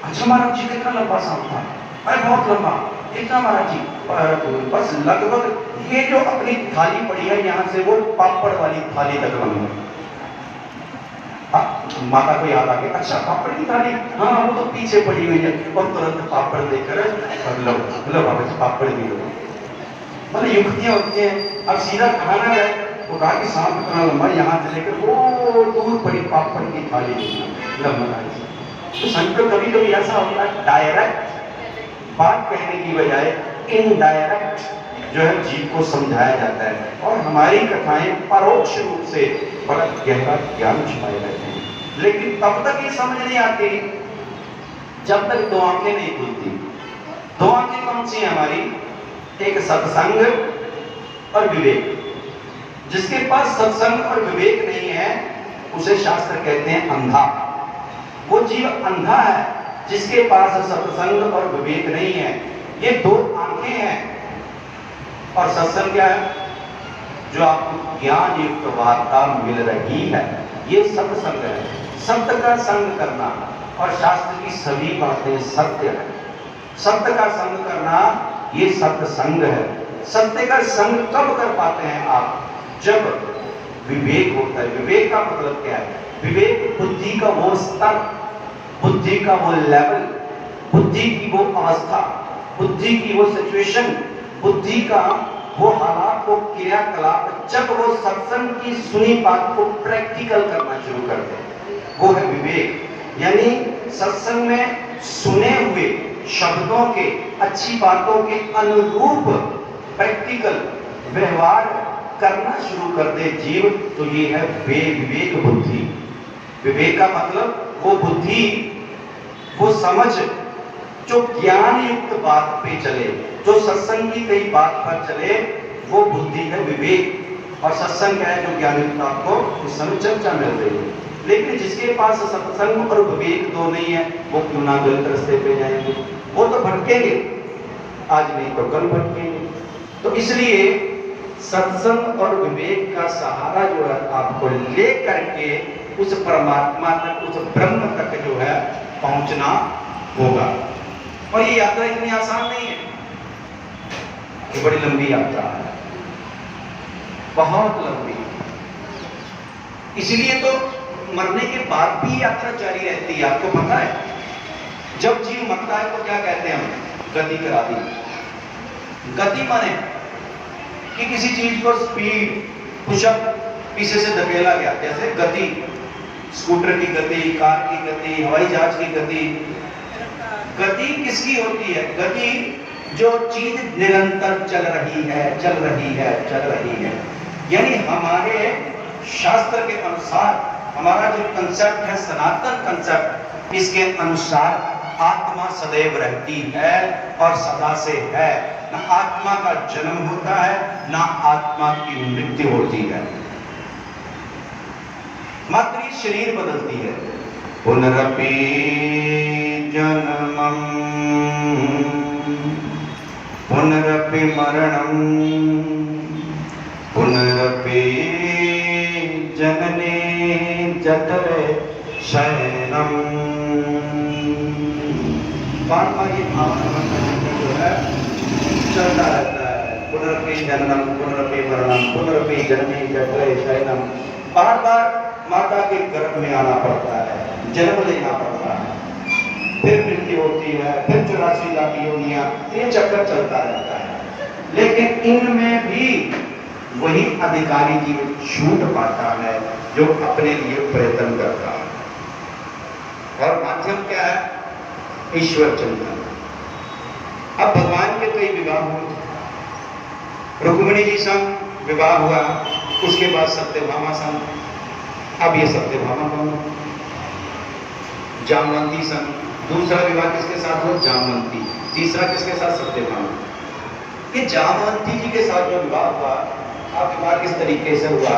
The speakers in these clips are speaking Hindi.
अच्छा महाराज जी कितना लंबा सांप था? अरे बहुत लंबा। कितना महाराज जी? बस लगभग ये जो अपनी थाली पड़ी है यहाँ से वो पापड़ वाली थाली तक लंबी। माता को याद आ गया, अच्छा पापड़ की थाली, हाँ वो तो पीछे पड़ी हुई है। और तुरंत पापड़ देकर लो लो बाबा जी पापड़ भी लो। मतलब युक्तियां होती हैं। अब सीधा खाना है, वो कहा कि सांप इतना लंबा, यहाँ से लेकर वो दूर पड़ी पापड़ की थाली लंबा। तो संकल्प कभी कभी ऐसा होता है, डायरेक्ट बात कहने की बजाय इनडायरेक्ट जो है जीव को समझाया जाता है। और हमारी कथाएं परोक्ष रूप से बड़ा गहरा ज्ञान छुपाए रहते हैं। लेकिन तब तक ये समझ नहीं आती जब तक दो आंखें नहीं खुलती। दो आंखें कौन सी है हमारी? एक सत्संग और विवेक। जिसके पास सत्संग और विवेक नहीं है उसे शास्त्र कहते हैं अंधा। वो जीव अंधा है जिसके पास सत्संग और विवेक नहीं है। ये दो आंखें हैं। और सत्संग क्या है? जो आपको ज्ञान युक्त वार्ता मिल रही है, ये सत्संग है। सत्य का संग करना, और शास्त्र की सभी बातें सत्य है। सत्य का संग करना ये सत्संग है। सत्य का संग कब कर पाते हैं आप? जब विवेक होता है। विवेक का मतलब क्या है? विवेक बुद्धि का वो स्तर, बुद्धि का वो लेवल, बुद्धि की वो अवस्था, बुद्धि की वो सिचुएशन, बुद्धि का वो हालात, वो क्रियाकलाप, जब वो सत्संग की सुनी बात को प्रैक्टिकल करना शुरू करते हैं, वो है विवेक। यानी सत्संग में सुने हुए शब्दों के, अच्छी बातों के अनुरूप प्रैक्टिकल व्यवहार करना शुरू कर दे जीव, तो ये है विवेक बुद्धि। विवेक का मतलब वो बुद्धि, वो समझ जो ज्ञान युक्त बात पे चले, जो सत्संग की कई बात पर चले, वो बुद्धि है विवेक। और सत्संग क्या है? जो ज्ञान युक्त आपको उस समय चर्चा मिल रही है। लेकिन जिसके पास सत्संग और विवेक दो नहीं है, वो क्यों ना गलत रास्ते पे जाएंगे? वो तो भटकेंगे, आज नहीं तो कल भटकेंगे। तो इसलिए सत्संग और विवेक का सहारा जो है आपको ले करके उस परमात्मा तक, उस ब्रह्म तक जो है पहुंचना होगा। और ये यात्रा इतनी आसान नहीं है, ये बड़ी लंबी यात्रा है, बहुत लंबी। इसलिए तो मरने के बाद भी यात्रा जारी रहती है। आपको पता है जब जीव मरता है तो क्या कहते हैं हम? गति करा दी। गति माने कि किसी चीज को स्पीड, पुशअप, पीछे से धकेला गया, जैसे गति, स्कूटर की गति, कार की गति, हवाई जहाज की गति। गति किसकी होती है? गति जो चीज निरंतर चल रही है, चल रही है, चल रही है। यानी हमारे शास्त्र के अनुसार हमारा जो कंसेप्ट है, सनातन कंसेप्ट, इसके अनुसार आत्मा सदैव रहती है और सदा से है। ना आत्मा का जन्म होता है, ना आत्मा की मृत्यु होती है। मात्र ये शरीर बदलती है। पुनरपि जन्मं पुनरपि मरणं पुनरपि जनने जठरे शयनम। बार बार ये आवागमन का चक्कर जो है चलता रहता है। पुनरपि जन्मं पुनरपि मरणं पुनरपि जनने जठरे शयनम। बार बार माता के गर्भ में आना पड़ता है, जन्म लेना पड़ता है, फिर मृत्यु होती है, फिर 84 लाख योनियां, ये चक्कर चलता रहता है। लेकिन इनमें भी वही अधिकारी जीव छूट पाता है जो अपने लिए प्रयत्न करता है। और माध्यम क्या है? ईश्वर चिंतन। अब भगवान के कई विवाह हुए। रुक्मिणी जी संग विवाह हुआ, उसके बाद सत्यभामा संग, अब ये सत्यभामा कौन? जामवंती संग। दूसरा विवाह किसके साथ हुआ? जामवंती। तीसरा किसके साथ? सत्यभामा। ये जामवंती जी के साथ जो विवाह हुआ, अब विवाह किस तरीके से हुआ?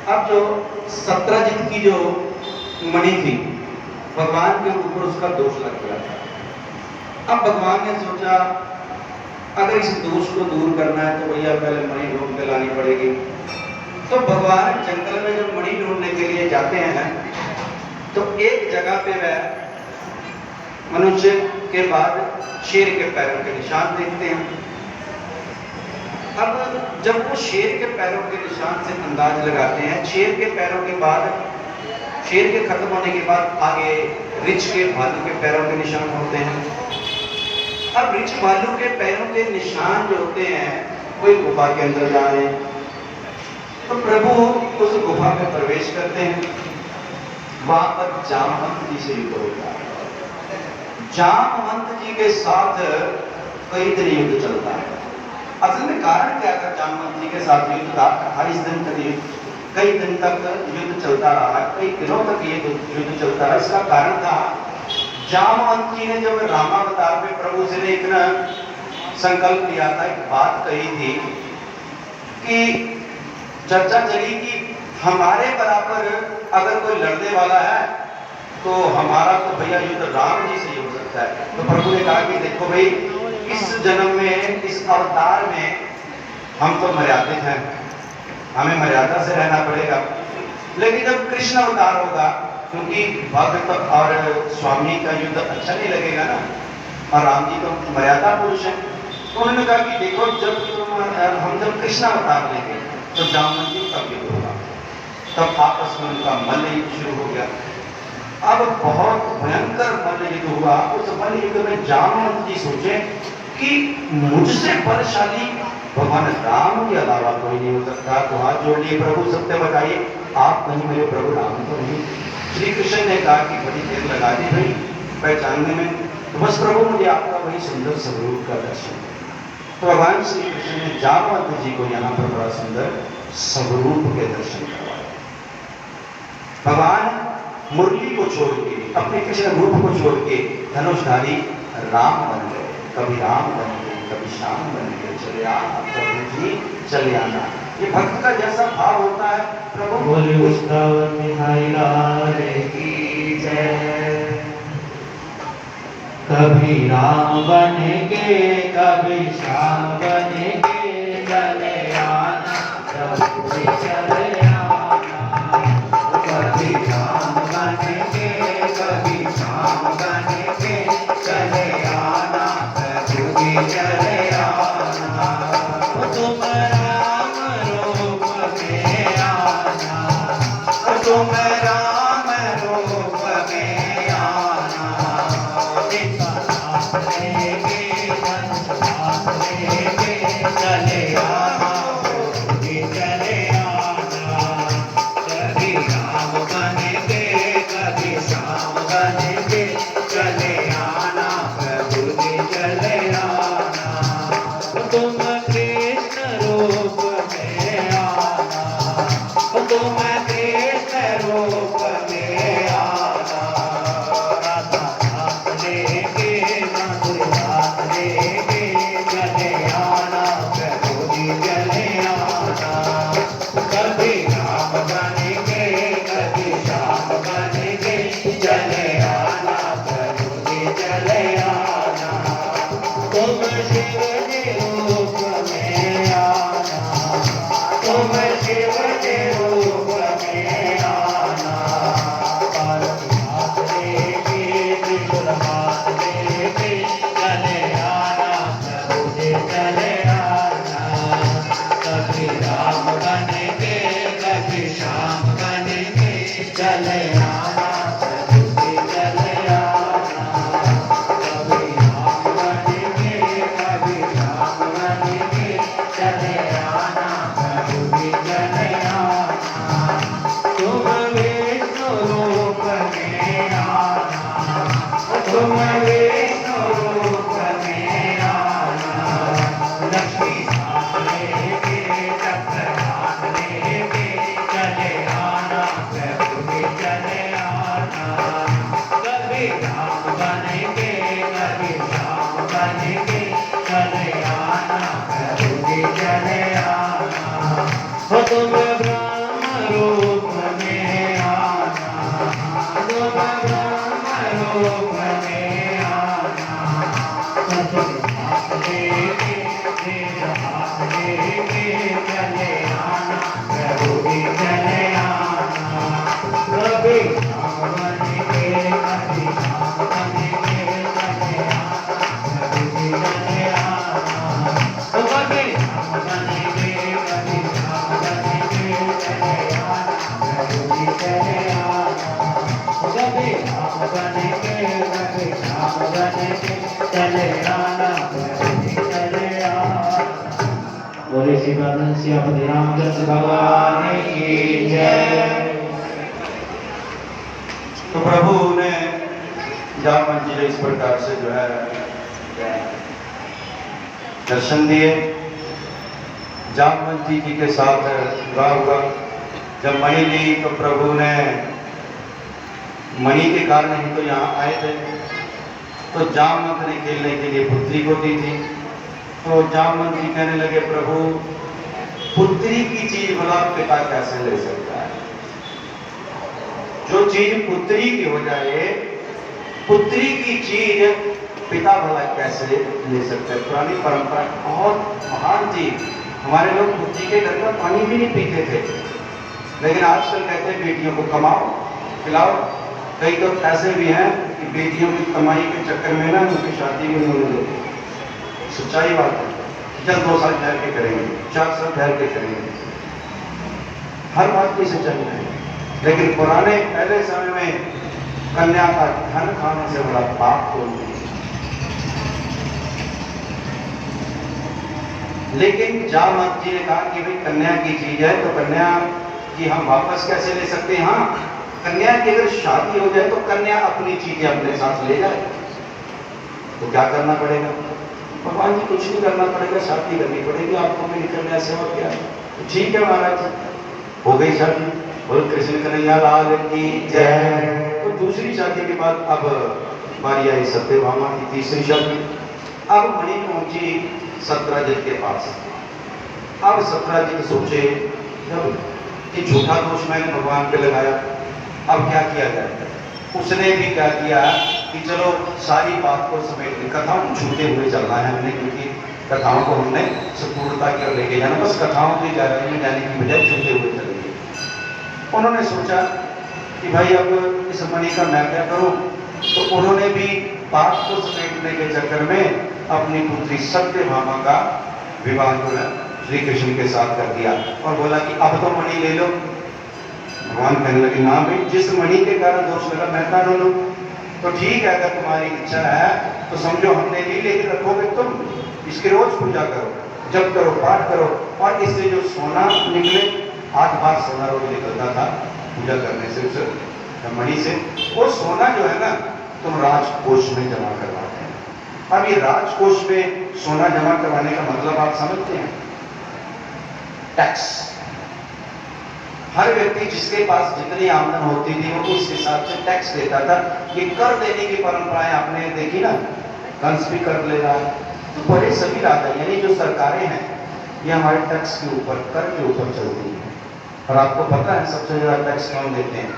अब जो सत्रजित की जो मणि थी, भगवान के ऊपर उसका दोष लग गया था। अब भगवान ने सोचा अगर इस दोष को दूर करना है तो भैया पहले मणि ढूंढ के लानी पड़ेगी। तो भगवान जंगल में जब मणि ढूंढने के लिए जाते हैं तो एक जगह पे वह मनुष्य के बाद शेर के पैरों के निशान देखते हैं। अब जब वो शेर के पैरों के निशान से अंदाज लगाते हैं, शेर के पैरों के बाद, शेर के खत्म होने के बाद आगे रिछ के भालू के पैरों के निशान होते हैं। अब रिछ भालू के पैरों के निशान जो होते हैं कोई गुफा के अंदर जा रहे हैं, तो प्रभु उस गुफा में प्रवेश करते हैं। वहां पर जामवंत जी से युद्ध होता है। जामवंत जी के साथ कई दिन युद्ध चलता है। असल में कारण क्या था जामवंत जी के साथ युद्ध का? 28 दिन तक, कई दिन तक युद्ध चलता रहा, कई दिनों तक ये युद्ध चलता रहा। इसका कारण था जामवंत जी ने जब रामावतार में प्रभु से एक न संकल्प लिया था, एक बात कही थी कि चर्चा चली कि हमारे बराबर अगर कोई लड़ने वाला है तो हमारा तो भैया युद्ध राम जी से ही हो सकता है। तो प्रभु ने कहा कि देखो भाई, इस जन्म में, इस अवतार में हम तो मर्यादित हैं, हमें मर्यादा से रहना पड़ेगा। लेकिन जब कृष्ण अवतार होगा, क्योंकि भक्त और स्वामी का युद्ध अच्छा नहीं लगेगा ना, और राम जी तो मर्यादा पुरुष है। तो उन्होंने कहा कि देखो, हम जब कृष्ण अवतार लेंगे तो जामवंत जी तब युद्ध होगा। तब आपस में उनका मल्ल युद्ध शुरू हो गया। अब बहुत भयंकर मल्ल युद्ध हुआ। उस मल्ल युद्ध में जामवंत जी सोचे कि मुझसे बलशाली भगवान राम के अलावा कोई नहीं हो सकता। तो हाथ जोड़ लिए, प्रभु सत्य बताइए, आप नहीं मेरे प्रभु राम तो नहीं। श्री कृष्ण ने कहा कि बड़ी देर लगा दी भाई पहचानने में, तो बस प्रभु मुझे आपका वही सुंदर स्वरूप का दर्शन। तो भगवान श्री कृष्ण ने जामवंत जी को यहाँ पर बड़ा सुंदर स्वरूप के दर्शन करवाए। भगवान मुरली को छोड़ के, अपने कृष्ण रूप को छोड़ के धनुषधारी राम बन गए। कभी राम बन गए, कभी श्याम बन गए, चले आना प्रभु जी चले आना। ये भक्त का जैसा भाव होता है, प्रभु बोले वृंदावन बिहारी लाल की जय। कभी राम बनेगे, कभी श्याम बनेगे, चले आना प्रभु जी चले आना। कभी राम बनेगे, कभी श्याम बनेगे, चले आना प्रभु जी चले आना। तुम राम रूप में आना, तुम राम रूप में आना। लेके चले आना प्रभु जी चले आना। कभी राम बनेगे, कभी श्याम बनेगे, चले आना प्रभु जी चले आना। तुम कृष्ण रूप में आना, तुम कृष्ण रूप में आना। राधा हाथ लेके, माधुर हाथ लेके, चले आना प्रभु जी चले आना। कभी राम बनेगे, कभी श्याम बनेगे, चले आना प्रभु जी चले आना। तुम शिव के रूप में आना, तुम शिव के रूप में आना। पार्वती हाथ लेके, त्रिशूल हाथ लेके, चले आना प्रभु जी चले आना। कभी राम बनेगे, कभी श्याम बनेगे, चले आना प्रभु जी चले आना। कभी राम बनेगे, कभी श्याम बनेगे, चले आना प्रभु जी चले आना। तुम विष्णु रूप में आना, तुम विष्णु रूप में आना। लक्ष्मी हाथ लेके, चक्र हाथ लेके, चले आना प्रभु जी चले आना। कभी राम बनेगे, कभी श्याम बनेगे, चले आना प्रभु जी चले आना। हो तुम ब्रह्म रूप में आना, तुम ब्रह्म रूप में आना। सतगुरु हाथ लेके, तेरा हाथ लेके, चले आना प्रभु जी चले आना। कभी राम बनेगे, कभी श्याम राम बन के कभी श्याम बन के चले आना, चले आना। बोले श्री सियापति रामचंद्र भगवान की जय। तो प्रभु ने जामवंत जी इस प्रकार से जो है दर्शन दिए। जामवंत जी के साथ विवाह हुआ। जब मणि ली तो प्रभु ने मणि के कारण ही तो यहाँ आए थे। तो जामवंत ने खेलने के लिए पुत्री को दी थी। तो जामवंत जी कहने लगे प्रभु पुत्री की चीज भला पिता कैसे ले सकता है? जो चीज पुत्री की हो जाए, पुत्री की चीज पिता भला कैसे ले सकते हैं? पुरानी परंपरा बहुत महान थी। हमारे लोग पुत्री के घर का पानी भी नहीं पीते थे, लेकिन आजकल कहते हैं बेटियों को कमाओ खिलाओ। कई तो ऐसे भी हैं कि बेटियों की कमाई के चक्कर में ना उनकी शादी भी नहीं होती। सच्चाई बात है। चल 2 साल ठहर के करेंगे, 4 साल ठहर के करेंगे, हर बात की सच्चाई है। लेकिन पुराने पहले समय में कन्या का धन खाने से बड़ा पाप तो नहीं। लेकिन जामवंत जी ने कहा कि भाई कन्या की चीज है तो कन्या की हम वापस कैसे ले सकते हैं? हाँ, कन्या की अगर शादी हो जाए तो कन्या अपनी चीजें अपने साथ ले जाए। तो क्या करना पड़ेगा? भगवान जी कुछ नहीं करना पड़ेगा, शादी करनी पड़ेगी आपको मेरी कन्या से। और क्या? तो ठीक है महाराज, हो गई शादी। बोल कृष्ण कन्हैया लाल की जय। तो दूसरी शादी के बाद अब बारी आई सत्यभामा की, तीसरी शादी। अब मणि पहुंची सत्यजित के पास। अब सत्यजित सोचे जब कि झूठा दोष मैंने भगवान पे लगाया, अब क्या किया जाए? उसने भी क्या किया कि चलो सारी बात को समेट ली। कथाओं को छूते हुए चलना है हमने, क्योंकि कथाओं को हमने संपूर्णता की ओर लेके जाना। बस कथाओं की गहराई में जाने की बजाय छूते हुए चलेंगे। उन्होंने सोचा कि भाई अब इस मणि का मैं क्या करूं? तो उन्होंने भी बात को समेटने के चक्कर में अपनी पुत्री सत्यभामा का विवाह जो है श्री कृष्ण के साथ कर दिया और बोला कि अब तो मणि ले लो। भगवान कहने लगे ना भाई, जिस मणि के कारण दोष लगा मैं क्या लो? तो ठीक है, अगर तुम्हारी इच्छा है तो समझो हमने ली, लेकिन रखोगे तुम, इसकी रोज पूजा करो, जप करो, पाठ करो। और इससे जो सोना निकले, 8 बार सोना रोज निकलता था पूजा करने से उस मणि से, वो सोना जो है ना तुम राजकोष में जमा करवाते हैं। अब ये राजकोष में सोना जमा करवाने का मतलब आप समझते हैं? टैक्स। हर व्यक्ति जिसके पास जितनी आमदन होती थी वो उस हिसाब से टैक्स देता था। ये कर देने की परंपराएं आपने देखी ना, कंस भी कर ले रहा है। तो बड़े सभी राजा यानी जो सरकारें हैं ये हमारे टैक्स के ऊपर, कर के ऊपर चलती है। और आपको पता है सबसे ज्यादा टैक्स कौन देते हैं?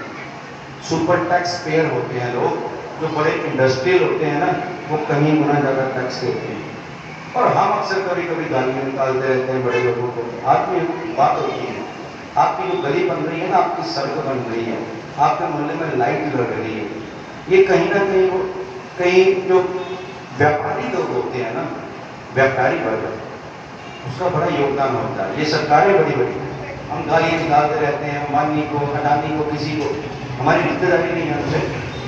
सुपर टैक्स पेयर होते हैं लोग, जो बड़े इंडस्ट्रियल होते हैं ना, वो कहीं गुना ज्यादा टैक्स देते हैं। और हम अक्सर कभी कभी गालियां निकालते रहते हैं बड़े लोगों को। आपकी बात होती है, आपकी जो गली बन रही है ना, आपकी सड़क बन रही है, आपके मोहल्ले में लाइट लग रही है, ये कहीं ना कहीं वो कहीं जो व्यापारी लोग होते हैं ना, व्यापारी वर्ग, उसका बड़ा योगदान होता है। ये सरकारें बड़ी बड़ी हम गालियां निकालते रहते हैं, अंबानी को, अडानी को, किसी को, हमारी रिश्तेदारी नहीं है उनसे।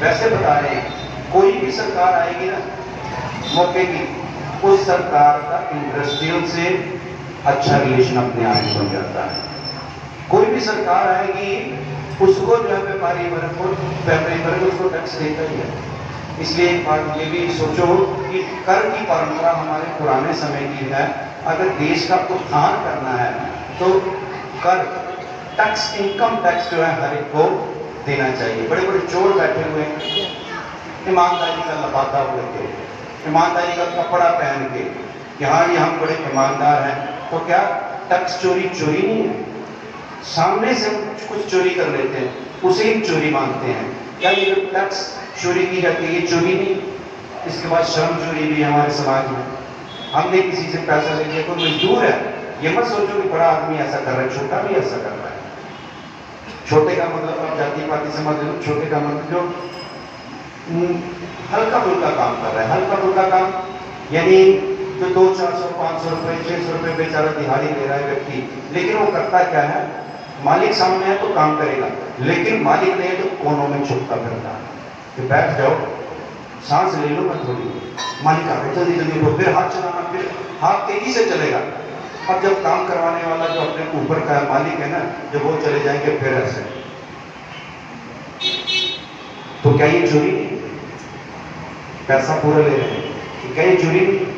वैसे बता रहे हैं, कोई भी सरकार आएगी ना मौके की, उस सरकार का इंडस्ट्रियल से अच्छा रिलेशन अपने आप ही बन जाता है। कोई भी सरकार आएगी उसको जो है व्यापारी वर्ग उसको टैक्स देता ही है। इसलिए एक बात ये भी सोचो कि कर की परंपरा हमारे पुराने समय की है। अगर देश का उत्थान करना है तो कर, टैक्स, इनकम टैक्स जो है हर एक को देना चाहिए। बड़े बड़े चोर बैठे हुए हैं, ईमानदारी का लबादा हुए थे, ईमानदारी का कपड़ा पहन के कि हाँ ये हम बड़े ईमानदार हैं। तो क्या टैक्स चोरी चोरी नहीं है? सामने से कुछ चोरी कर लेते हैं, उसे ही चोरी मानते हैं। क्या ये जो टैक्स चोरी की जाती है ये चोरी नहीं? इसके बाद श्रम चोरी भी है हमारे समाज में। हमने किसी से पैसा ले लिया, कोई मजदूर है, ये मत सोचो कि बड़ा आदमी ऐसा कर रहा है, छोटा भी ऐसा कर रहा है। छोटे का मतलब आप जाति पाति समझ लो, छोटे का मतलब जो हल्का फुल्का काम कर रहा है। हल्का फुल्का काम यानी जो 200-400 500 रुपए 600 रुपए बेचारा दिहाड़ी ले रहा है व्यक्ति, लेकिन वो करता क्या है? मालिक सामने है तो काम करेगा, लेकिन मालिक नहीं है तो कोनों में छुपता फिरता है। कि बैठ जाओ, सांस ले लो, मैं थोड़ी। मालिक आ गए, जल्दी जल्दी उठो, फिर हाथ चलाना, फिर हाथ तेजी से चलेगा। अब जब काम करवाने वाला जो अपने ऊपर का मालिक है ना, जब वो चले जाएंगे फिर ऐसे, तो क्या ये चोरी नहीं? पैसा पूरा ले रहे हैं, क्या ये चोरी नहीं?